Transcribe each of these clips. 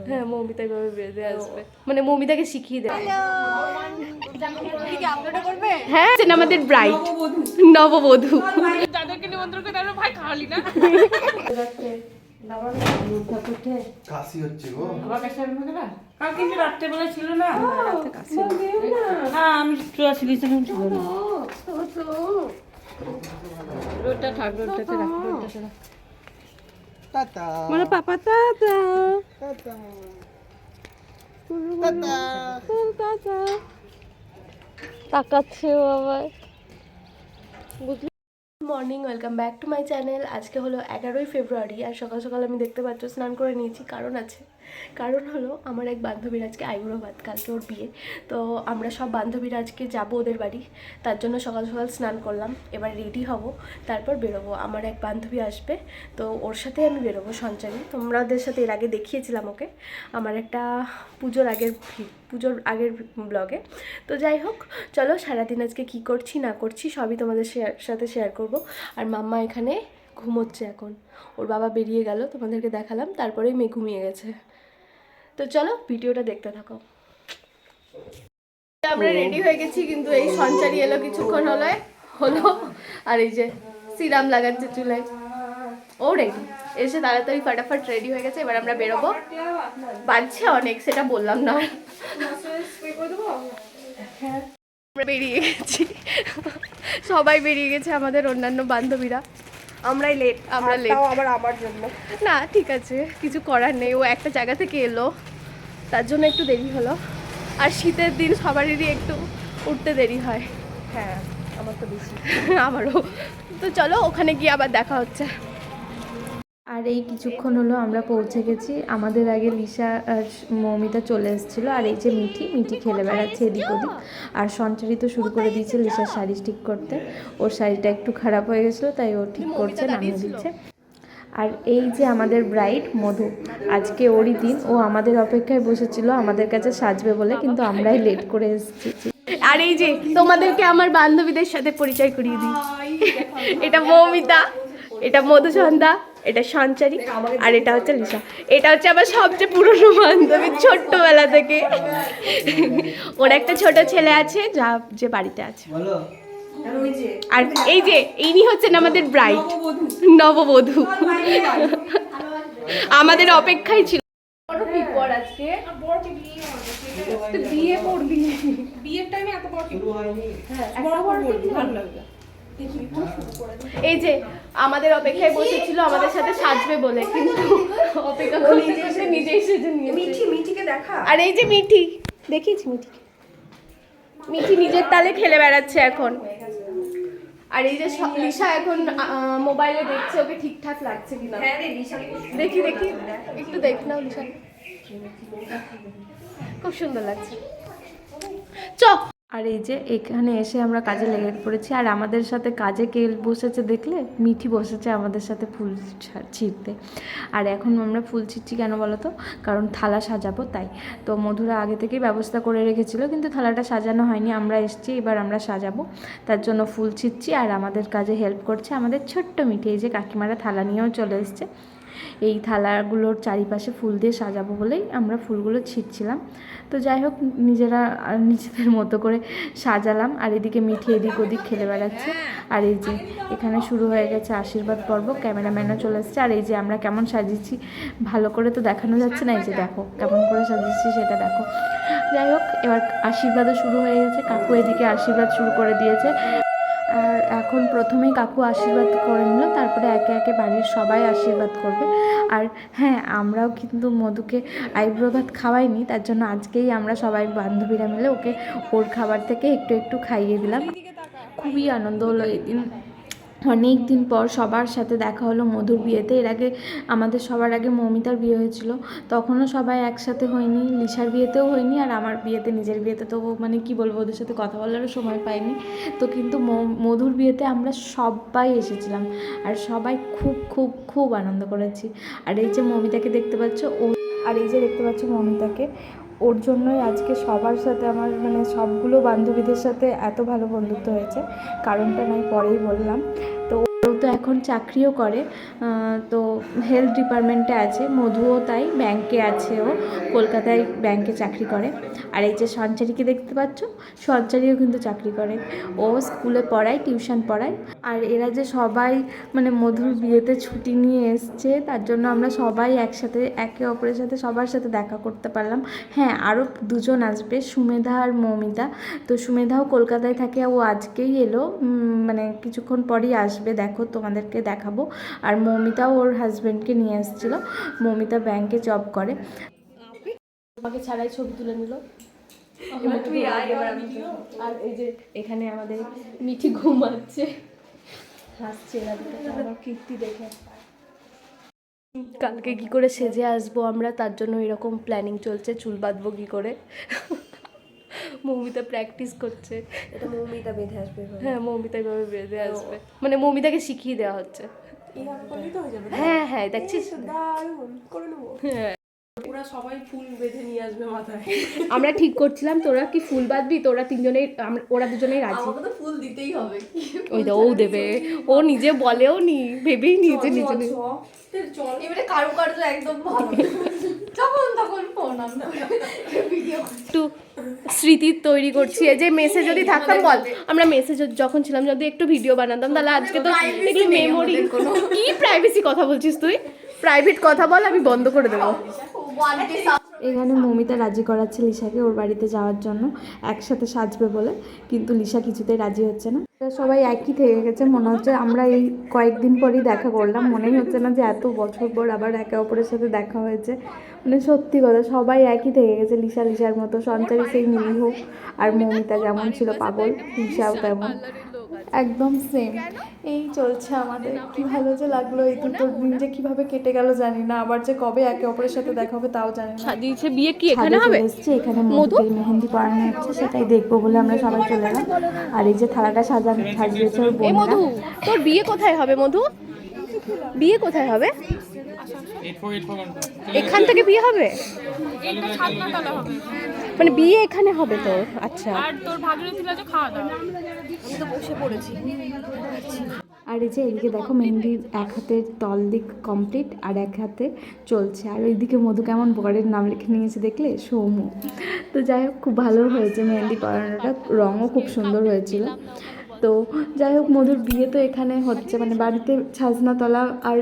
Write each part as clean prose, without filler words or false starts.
হ্যাঁ মৌমিতা এভাবে বেঁধে আসবে, মানে মৌমিতাকে শিখিয়ে দেবে। হ্যাঁ আমাদের ব্রাইড নববধূ যাদেরকে নিমন্ত্রণ করে তারা ভাই খাওয়ালি না। কাশি হচ্ছে গো। আবার কাছে আসবে না কাল কিন্তু রাত্রেবেলা ছিল না। না আমি চুয়াশি ছিলাম ছিল না। রোডটা থাক, রোডটাতে রাখ, রোডটাতে রাখ। টাটা মানে পাপা টাটা টাটা টাটা তাকাচ্ছে ও আবার, বুঝলি। Morning, welcome back to my channel. আজকে হলো 11ই ফেব্রুয়ারি আর সকাল সকাল আমি দেখতে পাচ্ছ স্নান করে নিয়েছি। কারণ আছে, কারণ হলো আমার এক বান্ধবীর আজকে আইবুড়ো ভাত, কালকে ওর বিয়ে। তো আমরা সব বান্ধবীরা আজকে যাবো ওদের বাড়ি, তার জন্য সকাল সকাল স্নান করলাম। এবার রেডি হব, তারপর বেরোবো। আমার এক বান্ধবী আসবে, তো ওর সাথে আমি বেরোবো সঞ্চারী। তোমাদের সাথে এর আগে দেখিয়েছিলাম ওকে আমার একটা পুজোর আগের ব্লগে। তো যাই হোক, চলো সারাদিন আজকে কি করছি না করছি সবই তোমাদের সাথে শেয়ার করব। আর মাম্মা এখানে ঘুমোচ্ছে এখন, ওর বাবা বেরিয়ে গেল, তোমাদেরকে দেখালাম, তারপরেই মেয়ে ঘুমিয়ে গেছে। তো চলো ভিডিওটা দেখতে থাকো। আমরা রেডি হয়ে গেছি, কিন্তু এই সঞ্চারী এলো কিছুক্ষণ হলো আর এই যে সিরাম লাগাচ্ছে চুলায়, ও রেডি এসে তাড়াতাড়ি ফাটাফাট রেডি হয়ে গেছে। এবার আমরা বেরোবো, বাজছে অনেক, সেটা বললাম না। আমরা বেরিয়ে গেছি, সবাই বেরিয়ে গেছে, আমাদের অন্যান্য বান্ধবীরা। আমরাই লেট, আমরা লেট আবার আমার জন্য না, ঠিক আছে কিছু করার নেই। ও একটা জায়গা থেকে এলো, তার জন্য একটু দেরি হলো। আর শীতের দিন সবারই একটু উঠতে দেরি হয়। হ্যাঁ আমার তো বেশি আমারও। তো চলো ওখানে গিয়ে আবার দেখা হচ্ছে। আর এই কিছুক্ষণ হলো আমরা পৌঁছে গেছি। আমাদের আগে লিসা আর মৌমিতা চলে এসেছিলো। আর এই যে মিঠি খেলে বেড়াচ্ছে এদিক ওদিক। আর সঞ্চারী তো শুরু করে দিয়েছে লিসার শাড়ি ঠিক করতে। ওর শাড়িটা একটু খারাপ হয়ে গেছিলো, তাই ও ঠিক করছে, নামিয়ে দিচ্ছে। আর এই যে আমাদের ব্রাইড মধু, আজকে ওরই দিন। ও আমাদের অপেক্ষায় বসেছিল আমাদের কাছে সাজবে বলে, কিন্তু আমরাই লেট করে এসেছি। আর এই যে তোমাদেরকে আমার বান্ধবীদের সাথে পরিচয় করিয়ে দিই, এটা মৌমিতা, এটা মধুসন্ধ্যা, এটা সঞ্চারী, আর এটা হচ্ছে লিসা। এটা হচ্ছে আমার সবচেয়ে পুরনো বান্ধবী ছোট্টবেলা থেকে। ওর একটা ছোট ছেলে আছে যে বাড়িতে আছে। আর এই যে ইনি হচ্ছেন আমাদের ব্রাইড নববধূ, আমাদের অপেক্ষায় ছিল। আজকে বিয়ে করবি, বিয়ের টাইমে এত বড় ভালো লাগবে। এই যে আমাদের অপেক্ষায় বসেছিল আমাদের সাথে সাজবে বলে, কিন্তু অপেক্ষা করতে করতে নিজেই সেজে নিয়েছে। মিঠিকে দেখা, আর এই যে মিঠি, দেখিয়েছি মিঠি নিজের তালে খেলে বেড়াচ্ছে এখন। আর এই যে লিসা এখন মোবাইলে দেখছে ওকে ঠিকঠাক লাগছে কিনা। দেখি একটু দেখ নাও লিসা, খুব সুন্দর লাগছে। চ। আর এই যে এখানে এসে আমরা কাজে লেগে পড়েছি। আর আমাদের সাথে কাজে কে বসেছে দেখলে? মিঠি বসেছে আমাদের সাথে ফুল ছিঁড়তে। আর এখন আমরা ফুল ছিঁড়ছি কেন বলো তো? কারণ থালা সাজাবো তাই। তো মধুরা আগে থেকেই ব্যবস্থা করে রেখেছিল, কিন্তু থালাটা সাজানো হয়নি, আমরা এসেছি, এবার আমরা সাজাবো, তার জন্য ফুল ছিঁড়ছি। আর আমাদের কাজে হেল্প করছে আমাদের ছোট্ট মিঠি। এই যে কাকিমারা থালা নিয়েও চলে এসছে। এই থালাগুলোর চারিপাশে ফুল দিয়ে সাজাবো বলেই আমরা ফুলগুলো ছিঁড়ছিলাম। তো যাই হোক, নিজেদের মতো করে সাজালাম। আর এদিকে মিঠি এদিক ওদিক খেলে বেড়াচ্ছে। আর এই যে এখানে শুরু হয়ে গেছে আশীর্বাদ পর্ব, ক্যামেরাম্যানও চলে এসছে। আর এই যে আমরা কেমন সাজিয়েছি ভালো করে তো দেখানো যাচ্ছে না, এই যে দেখো কেমন করে সাজিয়েছি সেটা দেখো। যাই হোক, এবার আশীর্বাদও শুরু হয়ে গেছে, কাকু এদিকে আশীর্বাদ শুরু করে দিয়েছে। আর এখন প্রথমেই কাকু আশীর্বাদ করে নিল, তারপরে একে একে বাড়ির সবাই আশীর্বাদ করবে। আর হ্যাঁ, আমরাও কিন্তু মধুকে আইব্রো ভাত খাওয়াইনি, তার জন্য আজকেই আমরা সবাই বান্ধবীরা মিলে ওকে ওর খাবার থেকে একটু একটু খাইয়ে দিলাম। খুবই আনন্দ হলো এই দিন। অনেক দিন পর সবার সাথে দেখা হলো মধুর বিয়েতে। এর আগে আমাদের সবার আগে মৌমিতার বিয়ে হয়েছিল, তখনও সবাই একসাথে হয়নি, লিসার বিয়েতেও হয়নি, আর আমার বিয়েতে, নিজের বিয়েতে তো মানে কি বলবো, ওদের সাথে কথা বলারও সময় পাইনি। তো কিন্তু মধুর বিয়েতে আমরা সবাই এসেছিলাম, আর সবাই খুব খুব খুব আনন্দ করেছি। আর এই যে মৌমিতাকে দেখতে পাচ্ছ, মৌমিতাকে, ওর জন্যই আজকে সবার সাথে আমার মানে সবগুলো বান্ধবীদের সাথে এত ভালো বন্ধুত্ব হয়েছে। কারণটা নয় পরেই বললাম। তো ওর তো এখন চাকরিও করে, তো হেলথ ডিপার্টমেন্টে আছে। মধুও তাই, ব্যাংকে আছে, ও কলকাতায় ব্যাংকে চাকরি করে। আর এই যে সঞ্চারীকে দেখতে পাচ্ছ, সঞ্চারীও কিন্তু চাকরি করে, ও স্কুলে পড়ায়, টিউশন পড়ায়। আর এরা যে সবাই মানে মধুর বিয়েতে ছুটি নিয়ে এসছে, তার জন্য আমরা সবাই একসাথে একে অপরের সাথে সবার সাথে দেখা করতে পারলাম। হ্যাঁ, আরও দুজন আসবে, সুমেধা আর মৌমিতা। তো সুমেধাও কলকাতায় থাকে, ও আজকেই এলো, মানে কিছুক্ষণ পরই আসবে, দেখো তোমাদেরকে দেখাবো। আর মৌমিতাও ওর হাজব্যান্ডকে নিয়ে এসেছিলো, মৌমিতা ব্যাংকে জব করে। আমাকে ছাড়াই ছবি তুলে নিল। আর এই যে এখানে আমাদের মিঠি ঘুমাচ্ছে, হাসছে এরা দুটো, আমার কীর্তি দেখে। কালকে কি করে সেজে আসবো আমরা, তার জন্য এরকম প্ল্যানিং চলছে। চুল বাঁধবো কি করে, মৌমিতা প্র্যাকটিস করছে। এটা মৌমিতা বেঁধে আসবে। হ্যাঁ, মৌমিতা এইভাবে বেঁধে আসবে, মানে মৌমিতাকে শিখিয়ে দেওয়া হচ্ছে। হ্যাঁ হ্যাঁ, দেখছিস, হ্যাঁ ওরা সবাই ফুল বেঁধে নিয়ে আসবে মাথায়। আমরা ঠিক করছিলাম তোরা কি ফুল বাঁধবি, তোরা তিনজনেই, ওরা দুজনেই রাজি। আমাকে তো ফুল দিতেই হবে। ওই তো ও দেবে, ও নিজে বলেও নি, ভেবেই নিয়েছে নিজে নিজে। চল এবারে কারুকার্য একদম ভালো, যখন তখন ফোন আমরা ভিডিও একটু স্মৃতি তৈরি করছি। এই যে মেসে যদি থাকতাম, বল আমরা মেসে যখন ছিলাম যদি একটু ভিডিও বানাতাম, তাহলে আজকে তো এগুলো মেমোরি। কি প্রাইভেসি কথা বলছিস তুই, প্রাইভেট কথা বল, আমি বন্ধ করে দেবো। এখানে মৌমিতা রাজি করাচ্ছে লিসাকে ওর বাড়িতে যাওয়ার জন্য, একসাথে সাজবে বলে, কিন্তু লিসা কিছুতেই রাজি হচ্ছে না। সবাই একই থেকে গেছে, মনে হচ্ছে আমরা এই কয়েকদিন পরই দেখা করলাম, মনেই হচ্ছে না যে এত বছর পর আবার একে অপরের সাথে দেখা হয়েছে। মানে সত্যি কথা, সবাই একই থেকে গেছে, লিসা লিসার মতো, সঞ্চারী সেই নিরীহ, আর মৌমিতা যেমন ছিল পাগল, লিসাও তেমন, একদম সেম। এই চলছে আমাদের। কি ভালো যে লাগলো, এই দুটো দিন যে কিভাবে কেটে গেল জানি না, আবার যে কবে একে অপরের সাথে দেখা হবে তাও জানি না। সাজিয়েছে, বিয়ে কি এখানে হবে? এখানে মধুকে মেহেন্দি পরানো হচ্ছে, সেটাই দেখবো বলে আমরা সবাই চলে এলাম। আর এই যে থালাটা সাজিয়েছে ওর বোনরা। মধু, তোর বিয়ে কোথায় হবে মধু? বিয়ে কোথায় হবে? এখান থেকে বিয়ে হবে, মানে বিয়ে এখানে হবে তোর? আচ্ছা। আর তোর ভাগিরথী আছে খাওয়া দাওয়া, আমি তো বসে পড়েছি। আর এই যে এদিকে দেখো মেহেন্দির এক হাতের তল দিক কমপ্লিট, আর এক হাতে চলছে। আর ওইদিকে মধু কেমন বরের নাম লিখে নিয়েছে দেখলে, সৌম্য। তো যাই হোক, খুব ভালো হয়েছে মেহেন্দি পরানোটা, রঙও খুব সুন্দর হয়েছিল। তো যাই হোক, মধুর বিয়ে তো এখানে হচ্ছে, মানে বাড়িতে ছাজনাতলা আর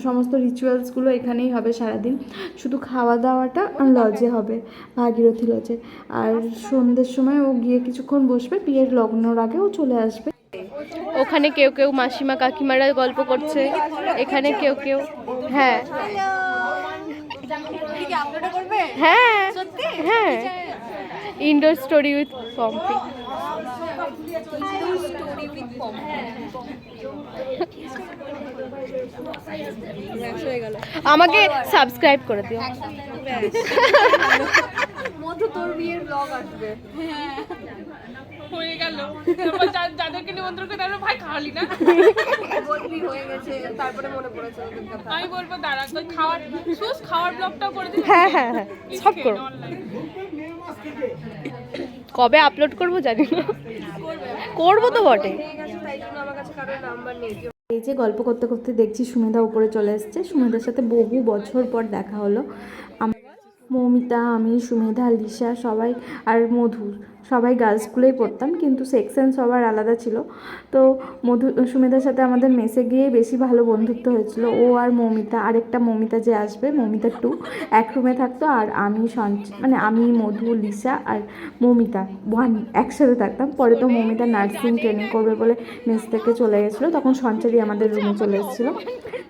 সমস্ত রিচুয়ালসগুলো এখানেই হবে সারাদিন, শুধু খাওয়া দাওয়াটা লজে হবে, ভাগীরথী লজে। আর সন্ধ্যের সময় ও গিয়ে কিছুক্ষণ বসবে, বিয়ের লগ্নর আগে ও চলে আসবে। ওখানে কেউ কেউ মাসিমা কাকিমারা গল্প করছে, এখানে কেউ কেউ, হ্যাঁ হ্যাঁ হ্যাঁ, ইনডোর স্টোরি উইথ পম্পি। আমাকে সাবস্ক্রাইব করে দিও। মধু তোর বিয়ের ব্লগ আসবে। হয়ে গেল, যাদেরকে নিমন্ত্রণ করে তারা ভাই খাওয়ালি না, বদলি হয়ে গেছে, তারপরে মনে পড়েছে ওদের কথা। আমি বলবো দাঁড়া তুই খাওয়ার ব্লগটাও করে দিবি। হ্যাঁ হ্যাঁ হ্যাঁ, সব করো। কবে আপলোড করবো জানি না, করবো তো বটে। তাই জন্য আমার কাছে কারোর নাম্বার নেই। এই যে গল্প করতে করতে দেখছি সুমেধা উপরে চলে এসছে, সুমেধার সাথে বহু বছর পর দেখা হলো। মৌমিতা, আমি, সুমেধা, লিসা সবাই, আর মধু, সবাই গার্লস স্কুলেই পড়তাম, কিন্তু সেকশন সবার আলাদা ছিল। তো সুমেধার সাথে আমাদের মেসে গিয়ে বেশি ভালো বন্ধুত্ব হয়েছিল। ও আর মৌমিতা, আরেকটা মৌমিতা যে আসবে, মৌমিতা 2, এক রুমে থাকতো। আর আমি মানে আমি, মধু, লিসা আর মৌমিতা 1 একসাথে থাকতাম। পরে তো মৌমিতা নার্সিং ট্রেনিং করবে বলে মেস থেকে চলে গেছিলো, তখন সঞ্চারী আমাদের রুমে চলে এসেছিলো।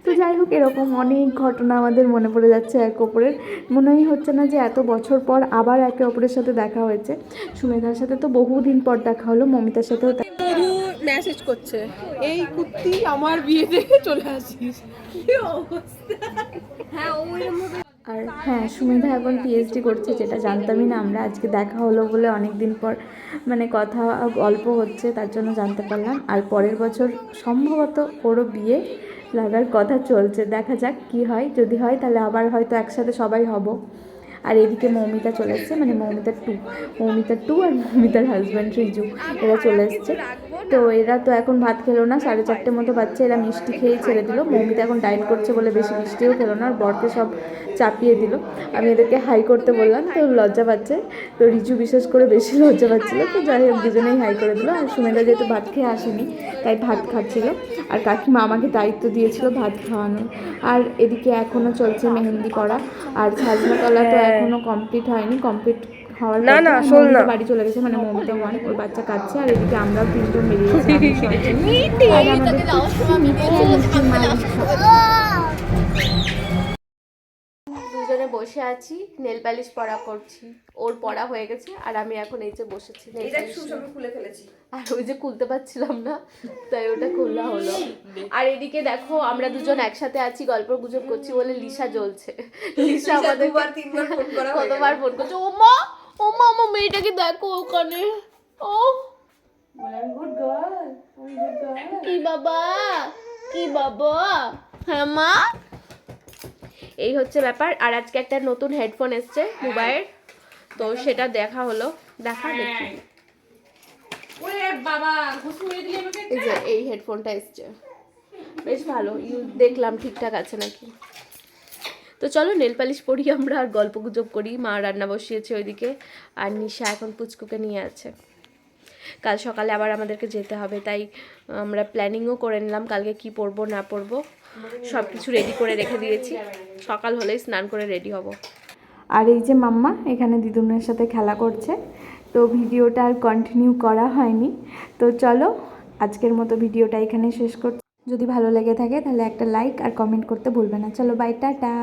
তো যাই হোক, এরকম অনেক ঘটনা আমাদের মনে পড়ে যাচ্ছে একে অপরের। মনেই হচ্ছে না যে এত বছর পর আবার একে অপরের সাথে দেখা হয়েছে। সুমেধার সাথে তো বহুদিন পর দেখা হলো, মৌমিতার সাথেও। মেসেজ করছে, এই কুত্তি আমার বিয়েতে চলে আসিস। হ্যাঁ, আর হ্যাঁ, সুমেধা এখন পিএইচডি করছে, যেটা জানতামই না আমরা। আজকে দেখা হলো বলে অনেক দিন পর মানে কথা গল্প হচ্ছে, তার জন্য জানতে পারলাম। আর পরের বছর সম্ভবত ওরও বিয়ে লাগার কথা চলছে, দেখা যাক কি হয়। যদি হয় তাহলে আবার হয়তো একসাথে সবাই হব। আর এদিকে মৌমিতা চলে এসছে, মানে মৌমিতা টু আর মৌমিতার হাজব্যান্ড রিজু, এরা চলে এসছে। তো এরা তো এখন ভাত খেলো না, 4:30 মতো বাচ্চা, এরা মিষ্টি খেয়েই ছেড়ে দিল। মৌমিতা এখন ডায়েট করছে বলে বেশি মিষ্টিও খেলো না, আর বরকে সব চাপিয়ে দিল। আমি এদেরকে হাই করতে বললাম, তো লজ্জা পাচ্ছে, তো রিজু বিশেষ করে বেশি লজ্জা পাচ্ছিলো। তো যাই হোক দুজনেই হাই করে দিল। আর সুমেধা যেহেতু ভাত খেয়ে আসেনি তাই ভাত খাচ্ছিল, আর কাকিমা আমাকে দায়িত্ব দিয়েছিল ভাত খাওয়ানোর। আর এদিকে এখনও চলছে মেহেন্দি করা, আর সাজনাতলা তো এখনও কমপ্লিট হয়নি, কমপ্লিট হওয়ার মৌমিতা বাড়ি চলে গেছে, মানে মৌমিতা 1, ওর বাচ্চা কাঁদছে। আর এদিকে আমরাও 3জন বেরিয়েছি, আমি সঞ্জয়। আর আমাদের দুজনে বসে আছি, নেল পালিশ পরা করছি। ওর পড়া হয়ে গেছে আর আমি এখন এই যে বসেছি nail polish নিয়ে। খুলে ফেলেছি। আর ওই যে খুলতে পারছিলাম না, তাই ওটা খোলা হলো। আর এদিকে দেখো আমরা দুজন একসাথে আছি, গল্প গুজব করছি বলে লিসা জ্বলছে। লিসা আমাদের 2-3বার ফোন করা হয়ে কতবার ফোন করছে, ও মা আমার মেয়েটাকে দেখো ওখানে। ও গুড গার্ল, কি বাবা, কি বাবা, হ্যাঁ মা। এই হচ্ছে ব্যাপার। আর আজকে একটা নতুন হেডফোন এসছে মোবাইল, তো সেটা দেখা হলো। দেখি ওরে বাবা ঘুষ মেরে দিলে আমাকে। এই যে এই হেডফোনটা এসছে, বেশ ভালো, দেখলাম ঠিকঠাক আছে নাকি। তো চলো নেল পালিশ পরি আমরা আর গল্প গুজব করি। মা রান্না বসিয়েছে ওইদিকে, আর নিশা এখন পুচকুকে নিয়ে আছে। কাল সকালে আবার আমাদেরকে যেতে হবে, তাই আমরা প্ল্যানিংও করে নিলাম কালকে কি পরবো না পরবো, সব কিছু রেডি করে রেখে দিয়েছি। সকাল হলেই স্নান করে রেডি হব। আর এই যে মাম্মা এখানে দিদুনের সাথে খেলা করছে, তো ভিডিওটা আর কন্টিনিউ করা হয়নি। তো চলো আজকের মতো ভিডিওটা এখানে শেষ করছি। যদি ভালো লেগে থাকে তাহলে একটা লাইক আর কমেন্ট করতে ভুলবে না। চলো বাই, টাটা।